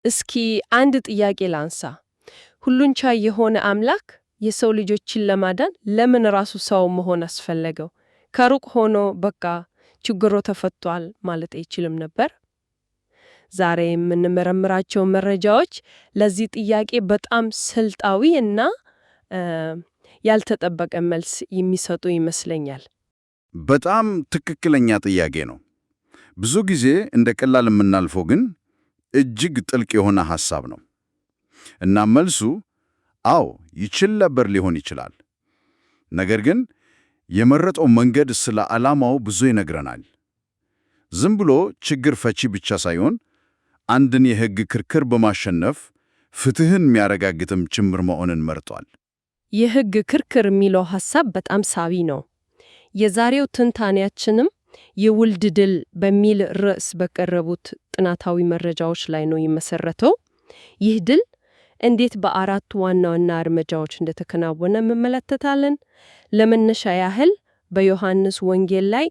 እስኪ አንድ ጥያቄ ላንሳ። ሁሉን ቻይ የሆነ አምላክ የሰው ልጆችን ለማዳን ለምን ራሱ ሰው መሆን አስፈለገው? ከሩቅ ሆኖ በቃ ችግሩ ተፈቷል ማለት አይችልም ነበር? ዛሬ የምንመረምራቸው መረጃዎች ለዚህ ጥያቄ በጣም ስልታዊ እና ያልተጠበቀ መልስ የሚሰጡ ይመስለኛል። በጣም ትክክለኛ ጥያቄ ነው። ብዙ ጊዜ እንደ ቀላል የምናልፈው ግን እጅግ ጥልቅ የሆነ ሐሳብ ነው። እና መልሱ አዎ ይችል ነበር ሊሆን ይችላል። ነገር ግን የመረጠው መንገድ ስለ ዓላማው ብዙ ይነግረናል። ዝም ብሎ ችግር ፈቺ ብቻ ሳይሆን አንድን የሕግ ክርክር በማሸነፍ ፍትሕን የሚያረጋግጥም ጭምር መሆንን መርጧል። የሕግ ክርክር የሚለው ሐሳብ በጣም ሳቢ ነው። የዛሬው ትንታኔያችንም የውልድ ድል በሚል ርዕስ በቀረቡት ጥናታዊ መረጃዎች ላይ ነው የሚመሰረተው። ይህ ድል እንዴት በአራቱ ዋና ዋና እርምጃዎች እንደተከናወነ እንመለከታለን። ለመነሻ ያህል በዮሐንስ ወንጌል ላይ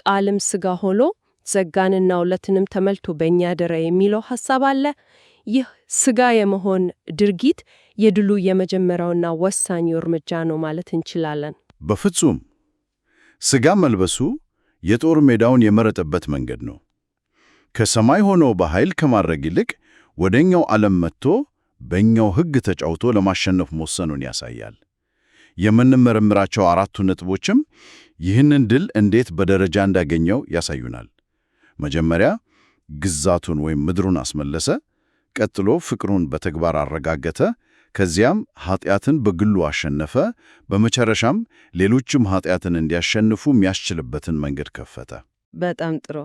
ቃልም ሥጋ ሆኖ ጸጋንና እውነትንም ተመልቶ በእኛ አደረ የሚለው ሐሳብ አለ። ይህ ሥጋ የመሆን ድርጊት የድሉ የመጀመሪያውና ወሳኙ እርምጃ ነው ማለት እንችላለን። በፍጹም ሥጋ መልበሱ የጦር ሜዳውን የመረጠበት መንገድ ነው። ከሰማይ ሆኖ በኃይል ከማድረግ ይልቅ ወደኛው ዓለም መጥቶ በእኛው ሕግ ተጫውቶ ለማሸነፍ መወሰኑን ያሳያል። የምንመረምራቸው አራቱ ነጥቦችም ይህንን ድል እንዴት በደረጃ እንዳገኘው ያሳዩናል። መጀመሪያ ግዛቱን ወይም ምድሩን አስመለሰ፣ ቀጥሎ ፍቅሩን በተግባር አረጋገጠ፣ ከዚያም ኃጢአትን በግሉ አሸነፈ፣ በመጨረሻም ሌሎችም ኃጢአትን እንዲያሸንፉ የሚያስችልበትን መንገድ ከፈተ። በጣም ጥሩ።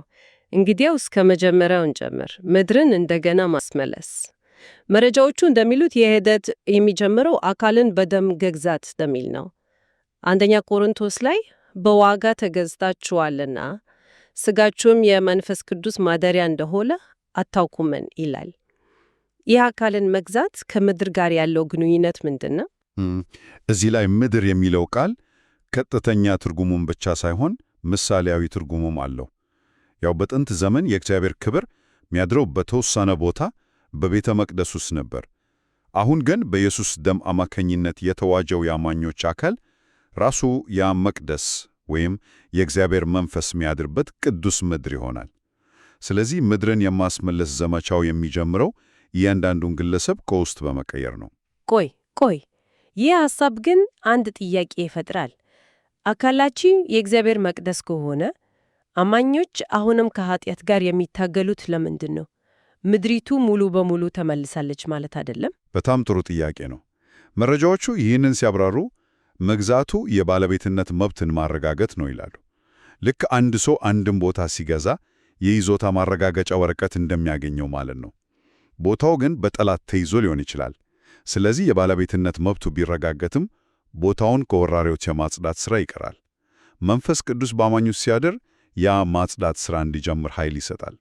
እንግዲያው እስከ መጀመሪያው እንጀምር፣ ምድርን እንደገና ማስመለስ። መረጃዎቹ እንደሚሉት ይህ ሂደት የሚጀምረው አካልን በደም መግዛት በሚል ነው። አንደኛ ቆሮንቶስ ላይ በዋጋ ተገዝታችኋልና ሥጋችሁም የመንፈስ ቅዱስ ማደሪያ እንደሆነ አታውቁምን ይላል። ይህ አካልን መግዛት ከምድር ጋር ያለው ግንኙነት ምንድን ነው? እዚህ ላይ ምድር የሚለው ቃል ቀጥተኛ ትርጉሙም ብቻ ሳይሆን ምሳሌያዊ ትርጉሙም አለው። ያው በጥንት ዘመን የእግዚአብሔር ክብር የሚያድረው በተወሰነ ቦታ በቤተ መቅደስ ውስጥ ነበር። አሁን ግን በኢየሱስ ደም አማካኝነት የተዋጀው የአማኞች አካል ራሱ ያ መቅደስ ወይም የእግዚአብሔር መንፈስ የሚያድርበት ቅዱስ ምድር ይሆናል። ስለዚህ ምድርን የማስመለስ ዘመቻው የሚጀምረው እያንዳንዱን ግለሰብ ከውስጥ በመቀየር ነው። ቆይ ይህ ሐሳብ ግን አንድ ጥያቄ ይፈጥራል። አካላችን የእግዚአብሔር መቅደስ ከሆነ አማኞች አሁንም ከኃጢአት ጋር የሚታገሉት ለምንድን ነው? ምድሪቱ ሙሉ በሙሉ ተመልሳለች ማለት አይደለም? በጣም ጥሩ ጥያቄ ነው። መረጃዎቹ ይህንን ሲያብራሩ መግዛቱ የባለቤትነት መብትን ማረጋገጥ ነው ይላሉ። ልክ አንድ ሰው አንድን ቦታ ሲገዛ የይዞታ ማረጋገጫ ወረቀት እንደሚያገኘው ማለት ነው። ቦታው ግን በጠላት ተይዞ ሊሆን ይችላል። ስለዚህ የባለቤትነት መብቱ ቢረጋገጥም ቦታውን ከወራሪዎች የማጽዳት ሥራ ይቀራል። መንፈስ ቅዱስ በአማኞች ሲያድር ያ ማጽዳት ሥራ እንዲጀምር ኃይል ይሰጣል።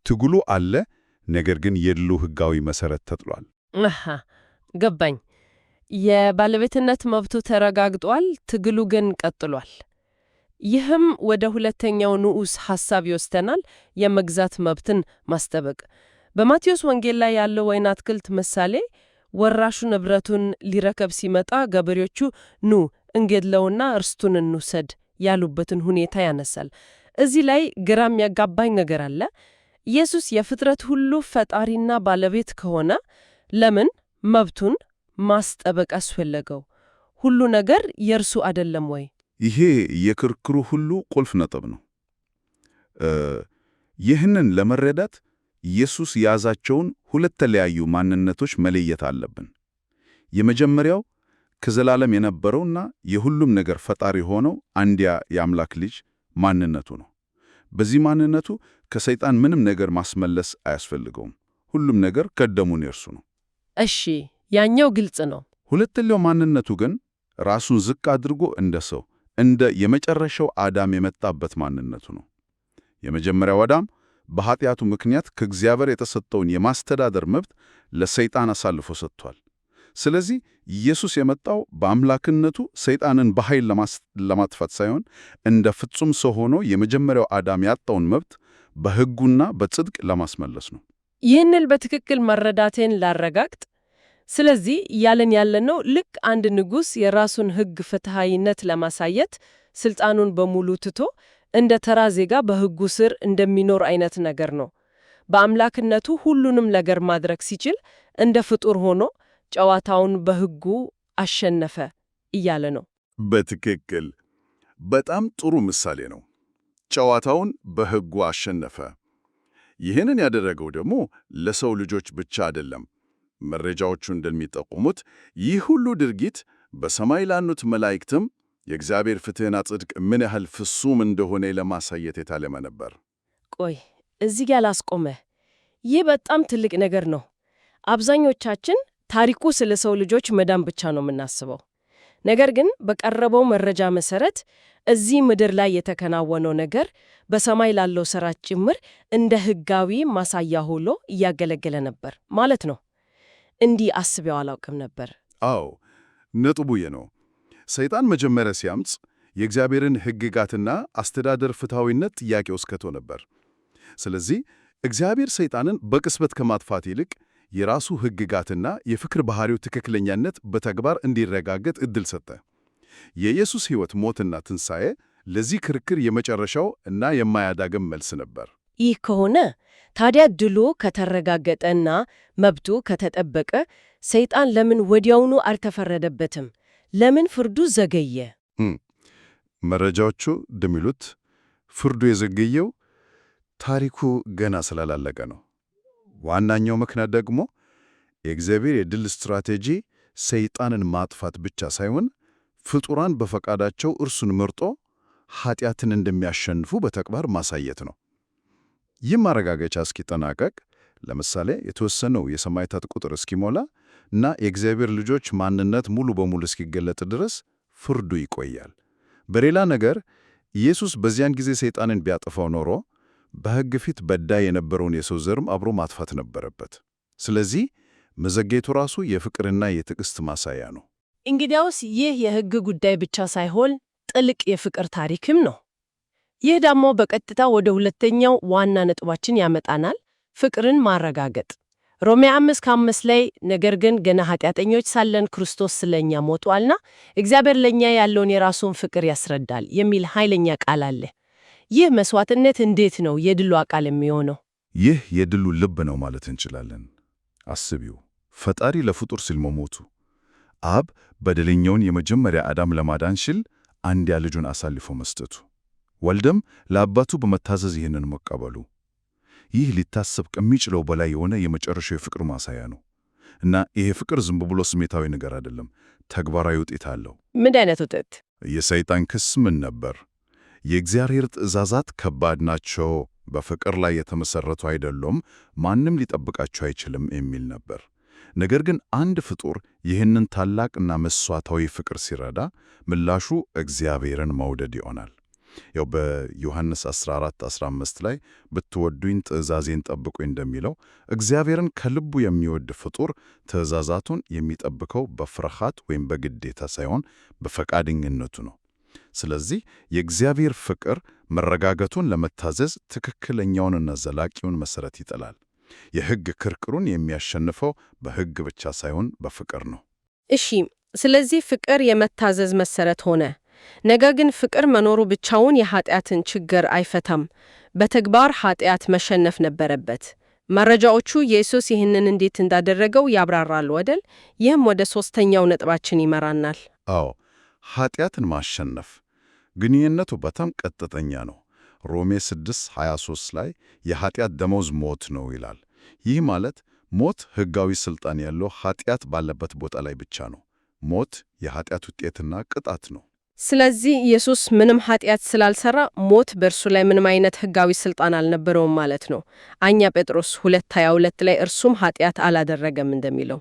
ትግሉ አለ፣ ነገር ግን የድሉ ሕጋዊ መሠረት ተጥሏል። ገባኝ። የባለቤትነት መብቱ ተረጋግጧል፣ ትግሉ ግን ቀጥሏል። ይህም ወደ ሁለተኛው ንዑስ ሐሳብ ይወስደናል፣ የመግዛት መብትን ማስጠበቅ። በማቴዎስ ወንጌል ላይ ያለው ወይን አትክልት ምሳሌ ወራሹ ንብረቱን ሊረከብ ሲመጣ ገበሬዎቹ ኑ እንገድለውና ርስቱን እንውሰድ ያሉበትን ሁኔታ ያነሳል። እዚህ ላይ ግራ የሚያጋባኝ ነገር አለ። ኢየሱስ የፍጥረት ሁሉ ፈጣሪና ባለቤት ከሆነ ለምን መብቱን ማስጠበቅ አስፈለገው? ሁሉ ነገር የእርሱ አይደለም ወይ? ይሄ የክርክሩ ሁሉ ቁልፍ ነጥብ ነው። ይህንን ለመረዳት ኢየሱስ የያዛቸውን ሁለት የተለያዩ ማንነቶች መለየት አለብን። የመጀመሪያው ከዘላለም የነበረውና የሁሉም ነገር ፈጣሪ ሆነው አንድያ የአምላክ ልጅ ማንነቱ ነው። በዚህ ማንነቱ ከሰይጣን ምንም ነገር ማስመለስ አያስፈልገውም። ሁሉም ነገር ቀደሙን የእርሱ ነው። እሺ፣ ያኛው ግልጽ ነው። ሁለተኛው ማንነቱ ግን ራሱን ዝቅ አድርጎ እንደ ሰው እንደ የመጨረሻው አዳም የመጣበት ማንነቱ ነው። የመጀመሪያው አዳም በኃጢአቱ ምክንያት ከእግዚአብሔር የተሰጠውን የማስተዳደር መብት ለሰይጣን አሳልፎ ሰጥቷል። ስለዚህ ኢየሱስ የመጣው በአምላክነቱ ሰይጣንን በኃይል ለማጥፋት ሳይሆን እንደ ፍጹም ሰው ሆኖ የመጀመሪያው አዳም ያጣውን መብት በሕጉና በጽድቅ ለማስመለስ ነው። ይህንን በትክክል መረዳቴን ላረጋግጥ። ስለዚህ እያለን ያለነው ልክ አንድ ንጉሥ የራሱን ሕግ ፍትሐዊነት ለማሳየት ስልጣኑን በሙሉ ትቶ እንደ ተራ ዜጋ በሕጉ ስር እንደሚኖር አይነት ነገር ነው። በአምላክነቱ ሁሉንም ነገር ማድረግ ሲችል እንደ ፍጡር ሆኖ ጨዋታውን በሕጉ አሸነፈ እያለ ነው። በትክክል በጣም ጥሩ ምሳሌ ነው። ጨዋታውን በሕጉ አሸነፈ። ይህንን ያደረገው ደግሞ ለሰው ልጆች ብቻ አይደለም። መረጃዎቹ እንደሚጠቁሙት ይህ ሁሉ ድርጊት በሰማይ ላሉት መላእክትም የእግዚአብሔር ፍትሕና ጽድቅ ምን ያህል ፍጹም እንደሆነ ለማሳየት የታለመ ነበር። ቆይ እዚህ ጋር ላስቆመህ። ይህ በጣም ትልቅ ነገር ነው። አብዛኞቻችን ታሪኩ ስለ ሰው ልጆች መዳን ብቻ ነው የምናስበው። ነገር ግን በቀረበው መረጃ መሰረት እዚህ ምድር ላይ የተከናወነው ነገር በሰማይ ላለው ሥራ ጭምር እንደ ሕጋዊ ማሳያ ሆኖ እያገለገለ ነበር ማለት ነው። እንዲህ አስቤው አላውቅም ነበር። አዎ፣ ነጥቡ ይህ ነው። ሰይጣን መጀመሪያ ሲያምፅ የእግዚአብሔርን ሕግጋትና አስተዳደር ፍትሐዊነት ጥያቄ ውስጥ ከቶ ነበር። ስለዚህ እግዚአብሔር ሰይጣንን በቅጽበት ከማጥፋት ይልቅ የራሱ ሕግጋትና የፍቅር ባህሪው ትክክለኛነት በተግባር እንዲረጋገጥ ዕድል ሰጠ። የኢየሱስ ሕይወት፣ ሞትና ትንሣኤ ለዚህ ክርክር የመጨረሻው እና የማያዳግም መልስ ነበር። ይህ ከሆነ ታዲያ ድሉ ከተረጋገጠና መብቱ ከተጠበቀ ሰይጣን ለምን ወዲያውኑ አልተፈረደበትም? ለምን ፍርዱ ዘገየ? መረጃዎቹ እንደሚሉት ፍርዱ የዘገየው ታሪኩ ገና ስላላለቀ ነው። ዋናኛው ምክንያት ደግሞ የእግዚአብሔር የድል ስትራቴጂ ሰይጣንን ማጥፋት ብቻ ሳይሆን ፍጡራን በፈቃዳቸው እርሱን መርጦ ኃጢአትን እንደሚያሸንፉ በተግባር ማሳየት ነው። ይህ ማረጋገጫ እስኪጠናቀቅ፣ ለምሳሌ የተወሰነው የሰማዕታት ቁጥር እስኪሞላ እና የእግዚአብሔር ልጆች ማንነት ሙሉ በሙሉ እስኪገለጥ ድረስ ፍርዱ ይቆያል። በሌላ ነገር ኢየሱስ በዚያን ጊዜ ሰይጣንን ቢያጠፋው ኖሮ በሕግ ፊት በዳይ የነበረውን የሰው ዘርም አብሮ ማጥፋት ነበረበት። ስለዚህ መዘግየቱ ራሱ የፍቅርና የትዕግስት ማሳያ ነው። እንግዲያውስ ይህ የሕግ ጉዳይ ብቻ ሳይሆን ጥልቅ የፍቅር ታሪክም ነው። ይህ ደግሞ በቀጥታ ወደ ሁለተኛው ዋና ነጥባችን ያመጣናል፣ ፍቅርን ማረጋገጥ። ሮሜ 5:5 ላይ ነገር ግን ገና ኃጢአተኞች ሳለን ክርስቶስ ስለኛ ሞቷልና እግዚአብሔር ለኛ ያለውን የራሱን ፍቅር ያስረዳል የሚል ኃይለኛ ቃል አለ። ይህ መስዋዕትነት እንዴት ነው የድሉ አካል የሚሆነው? ይህ የድሉ ልብ ነው ማለት እንችላለን። አስቢው፣ ፈጣሪ ለፍጡር ሲል መሞቱ፣ አብ በደለኛውን የመጀመሪያ አዳም ለማዳን ሲል አንድያ ልጁን አሳልፎ መስጠቱ፣ ወልድም ለአባቱ በመታዘዝ ይህንን መቀበሉ፣ ይህ ሊታሰብ ከሚችለው በላይ የሆነ የመጨረሻው የፍቅር ማሳያ ነው። እና ይሄ ፍቅር ዝም ብሎ ስሜታዊ ነገር አይደለም፣ ተግባራዊ ውጤት አለው። ምን አይነት ውጤት? የሰይጣን ክስ ምን ነበር? የእግዚአብሔር ትእዛዛት ከባድ ናቸው፣ በፍቅር ላይ የተመሰረቱ አይደሉም፣ ማንም ሊጠብቃቸው አይችልም የሚል ነበር። ነገር ግን አንድ ፍጡር ይህንን ታላቅና መስዋዕታዊ ፍቅር ሲረዳ ምላሹ እግዚአብሔርን መውደድ ይሆናል። ያው በዮሐንስ 14:15 ላይ ብትወዱኝ ትእዛዜን ጠብቁ እንደሚለው እግዚአብሔርን ከልቡ የሚወድ ፍጡር ትእዛዛቱን የሚጠብቀው በፍርሃት ወይም በግዴታ ሳይሆን በፈቃደኝነቱ ነው። ስለዚህ የእግዚአብሔር ፍቅር መረጋጋቱን ለመታዘዝ ትክክለኛውንና ዘላቂውን መሠረት ይጥላል። የሕግ ክርክሩን የሚያሸንፈው በሕግ ብቻ ሳይሆን በፍቅር ነው። እሺ፣ ስለዚህ ፍቅር የመታዘዝ መሠረት ሆነ። ነገር ግን ፍቅር መኖሩ ብቻውን የኃጢአትን ችግር አይፈታም። በተግባር ኃጢአት መሸነፍ ነበረበት። መረጃዎቹ ኢየሱስ ይህንን እንዴት እንዳደረገው ያብራራሉ አይደል? ይህም ወደ ሦስተኛው ነጥባችን ይመራናል። አዎ፣ ኃጢአትን ማሸነፍ ግንኙነቱ በጣም ቀጥተኛ ነው። ሮሜ 6:23 ላይ የኃጢአት ደመወዝ ሞት ነው ይላል። ይህ ማለት ሞት ሕጋዊ ሥልጣን ያለው ኃጢአት ባለበት ቦታ ላይ ብቻ ነው። ሞት የኃጢአት ውጤትና ቅጣት ነው። ስለዚህ ኢየሱስ ምንም ኃጢአት ስላልሰራ ሞት በእርሱ ላይ ምንም አይነት ሕጋዊ ሥልጣን አልነበረውም ማለት ነው። አንያ ጴጥሮስ 2:22 ላይ እርሱም ኃጢአት አላደረገም እንደሚለው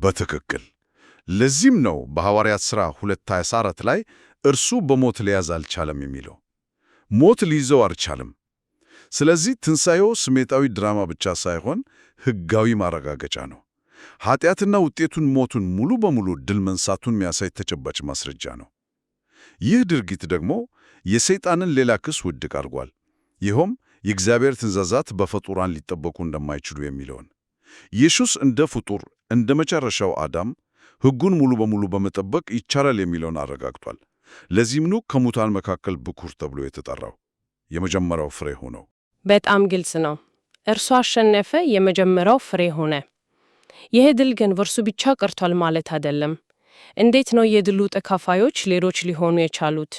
በትክክል። ለዚህም ነው በሐዋርያት ሥራ 2:24 ላይ እርሱ በሞት ሊያዝ አልቻለም የሚለው። ሞት ሊይዘው አልቻለም። ስለዚህ ትንሣኤው ስሜታዊ ድራማ ብቻ ሳይሆን ሕጋዊ ማረጋገጫ ነው። ኃጢአትና ውጤቱን ሞቱን ሙሉ በሙሉ ድል መንሳቱን የሚያሳይ ተጨባጭ ማስረጃ ነው። ይህ ድርጊት ደግሞ የሰይጣንን ሌላ ክስ ውድቅ አድርጓል። ይኸውም የእግዚአብሔር ትእዛዛት በፍጡራን ሊጠበቁ እንደማይችሉ የሚለውን ኢየሱስ እንደ ፍጡር እንደ መጨረሻው አዳም ሕጉን ሙሉ በሙሉ በመጠበቅ ይቻላል የሚለውን አረጋግጧል። ለዚህም ነው ከሙታን መካከል ብኩር ተብሎ የተጠራው የመጀመሪያው ፍሬ ሆነው። በጣም ግልጽ ነው። እርሱ አሸነፈ፣ የመጀመሪያው ፍሬ ሆነ። ይህ ድል ግን በእርሱ ብቻ ቀርቷል ማለት አይደለም። እንዴት ነው የድሉ ተካፋዮች ሌሎች ሊሆኑ የቻሉት?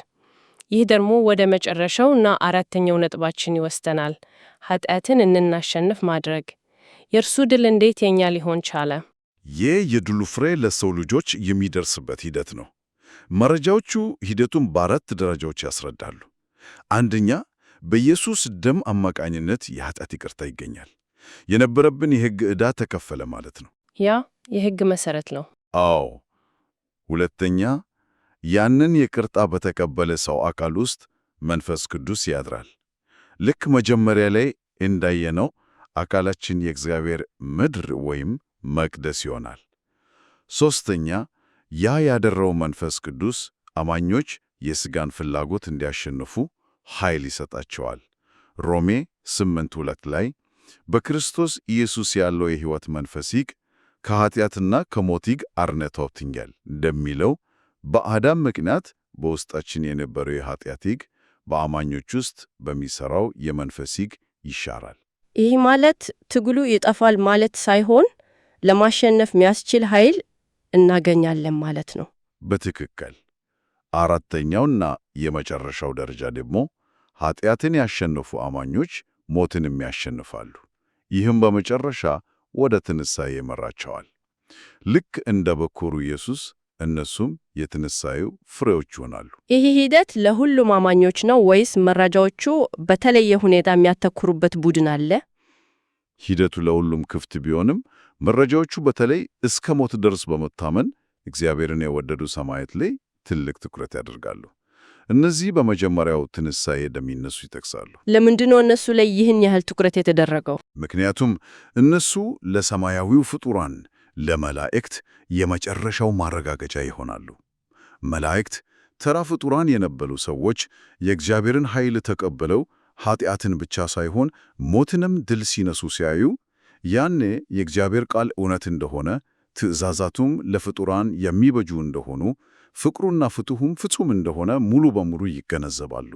ይህ ደግሞ ወደ መጨረሻው እና አራተኛው ነጥባችን ይወስደናል። ኃጢአትን እንድናሸንፍ ማድረግ። የእርሱ ድል እንዴት የኛ ሊሆን ቻለ? ይህ የድሉ ፍሬ ለሰው ልጆች የሚደርስበት ሂደት ነው። መረጃዎቹ ሂደቱን በአራት ደረጃዎች ያስረዳሉ። አንደኛ፣ በኢየሱስ ደም አማካኝነት የኃጢአት ይቅርታ ይገኛል። የነበረብን የሕግ ዕዳ ተከፈለ ማለት ነው። ያ የሕግ መሠረት ነው። አዎ። ሁለተኛ፣ ያንን ይቅርታ በተቀበለ ሰው አካል ውስጥ መንፈስ ቅዱስ ያድራል። ልክ መጀመሪያ ላይ እንዳየነው አካላችን የእግዚአብሔር ምድር ወይም መቅደስ ይሆናል። ሦስተኛ፣ ያ ያደረው መንፈስ ቅዱስ አማኞች የሥጋን ፍላጎት እንዲያሸንፉ ኃይል ይሰጣቸዋል። ሮሜ 8:2 ላይ በክርስቶስ ኢየሱስ ያለው የሕይወት መንፈስ ይግ ከኃጢአትና ከሞት ይግ አርነት ወጥቶኛል እንደሚለው በአዳም ምክንያት በውስጣችን የነበረው የኃጢአት ይግ በአማኞች ውስጥ በሚሠራው የመንፈስ ይግ ይሻራል። ይህ ማለት ትግሉ ይጠፋል ማለት ሳይሆን ለማሸነፍ የሚያስችል ኃይል እናገኛለን ማለት ነው። በትክክል። አራተኛውና የመጨረሻው ደረጃ ደግሞ ኃጢአትን ያሸነፉ አማኞች ሞትንም ያሸንፋሉ። ይህም በመጨረሻ ወደ ትንሣኤ ይመራቸዋል። ልክ እንደ በኩሩ ኢየሱስ እነሱም የትንሣኤው ፍሬዎች ይሆናሉ። ይህ ሂደት ለሁሉም አማኞች ነው ወይስ መረጃዎቹ በተለየ ሁኔታ የሚያተኩሩበት ቡድን አለ? ሂደቱ ለሁሉም ክፍት ቢሆንም መረጃዎቹ በተለይ እስከ ሞት ድረስ በመታመን እግዚአብሔርን የወደዱ ሰማዕታት ላይ ትልቅ ትኩረት ያደርጋሉ። እነዚህ በመጀመሪያው ትንሣኤ እንደሚነሱ ይጠቅሳሉ። ለምንድነው እነሱ ላይ ይህን ያህል ትኩረት የተደረገው? ምክንያቱም እነሱ ለሰማያዊው ፍጡራን ለመላእክት የመጨረሻው ማረጋገጫ ይሆናሉ። መላእክት ተራ ፍጡራን የነበሩ ሰዎች የእግዚአብሔርን ኃይል ተቀበለው ኃጢአትን ብቻ ሳይሆን ሞትንም ድል ሲነሱ ሲያዩ ያኔ የእግዚአብሔር ቃል እውነት እንደሆነ፣ ትእዛዛቱም ለፍጡራን የሚበጁ እንደሆኑ፣ ፍቅሩና ፍትሑም ፍጹም እንደሆነ ሙሉ በሙሉ ይገነዘባሉ።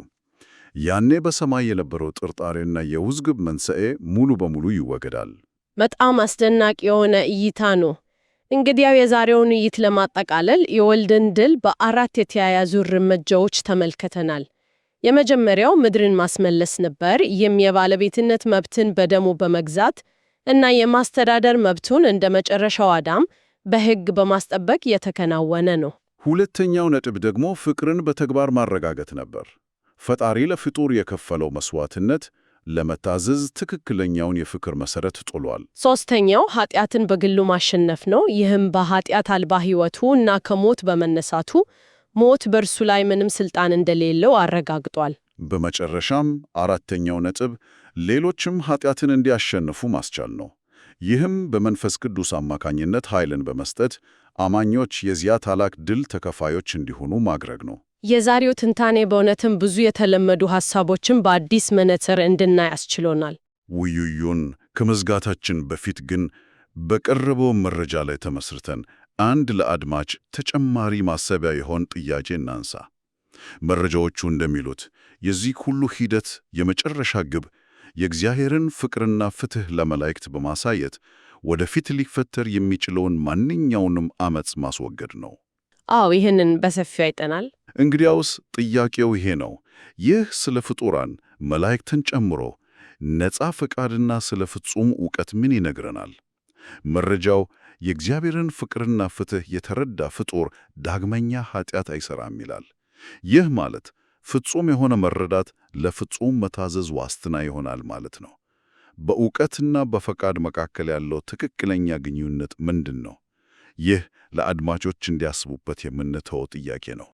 ያኔ በሰማይ የነበረው ጥርጣሬና የውዝግብ መንስኤ ሙሉ በሙሉ ይወገዳል። በጣም አስደናቂ የሆነ እይታ ነው። እንግዲያው የዛሬውን ውይይት ለማጠቃለል የወልድን ድል በአራት የተያያዙ እርምጃዎች ተመልክተናል። የመጀመሪያው ምድርን ማስመለስ ነበር። ይህም የባለቤትነት መብትን በደሙ በመግዛት እና የማስተዳደር መብቱን እንደ መጨረሻው አዳም በሕግ በማስጠበቅ የተከናወነ ነው። ሁለተኛው ነጥብ ደግሞ ፍቅርን በተግባር ማረጋገጥ ነበር። ፈጣሪ ለፍጡር የከፈለው መስዋዕትነት ለመታዘዝ ትክክለኛውን የፍቅር መሠረት ጥሏል። ሦስተኛው ኃጢአትን በግሉ ማሸነፍ ነው። ይህም በኃጢአት አልባ ሕይወቱ እና ከሞት በመነሳቱ ሞት በእርሱ ላይ ምንም ሥልጣን እንደሌለው አረጋግጧል። በመጨረሻም አራተኛው ነጥብ ሌሎችም ኃጢአትን እንዲያሸንፉ ማስቻል ነው። ይህም በመንፈስ ቅዱስ አማካኝነት ኃይልን በመስጠት አማኞች የዚያ ታላቅ ድል ተካፋዮች እንዲሆኑ ማድረግ ነው። የዛሬው ትንታኔ በእውነትም ብዙ የተለመዱ ሐሳቦችን በአዲስ መነጽር እንድናይ አስችሎናል። ውይይቱን ከመዝጋታችን በፊት ግን በቀረበው መረጃ ላይ ተመስርተን አንድ ለአድማጭ ተጨማሪ ማሰቢያ የሆን ጥያቄ እናንሳ። መረጃዎቹ እንደሚሉት የዚህ ሁሉ ሂደት የመጨረሻ ግብ የእግዚአብሔርን ፍቅርና ፍትሕ ለመላእክት በማሳየት ወደፊት ሊፈጠር የሚችለውን ማንኛውንም ዓመፅ ማስወገድ ነው። አዎ፣ ይህንን በሰፊው አይተናል። እንግዲያውስ ጥያቄው ይሄ ነው። ይህ ስለ ፍጡራን መላእክትን ጨምሮ ነፃ ፈቃድና ስለ ፍጹም ዕውቀት ምን ይነግረናል? መረጃው የእግዚአብሔርን ፍቅርና ፍትሕ የተረዳ ፍጡር ዳግመኛ ኃጢአት አይሠራም ይላል። ይህ ማለት ፍጹም የሆነ መረዳት ለፍጹም መታዘዝ ዋስትና ይሆናል ማለት ነው። በዕውቀትና በፈቃድ መካከል ያለው ትክክለኛ ግንኙነት ምንድን ነው? ይህ ለአድማጮች እንዲያስቡበት የምንተወው ጥያቄ ነው።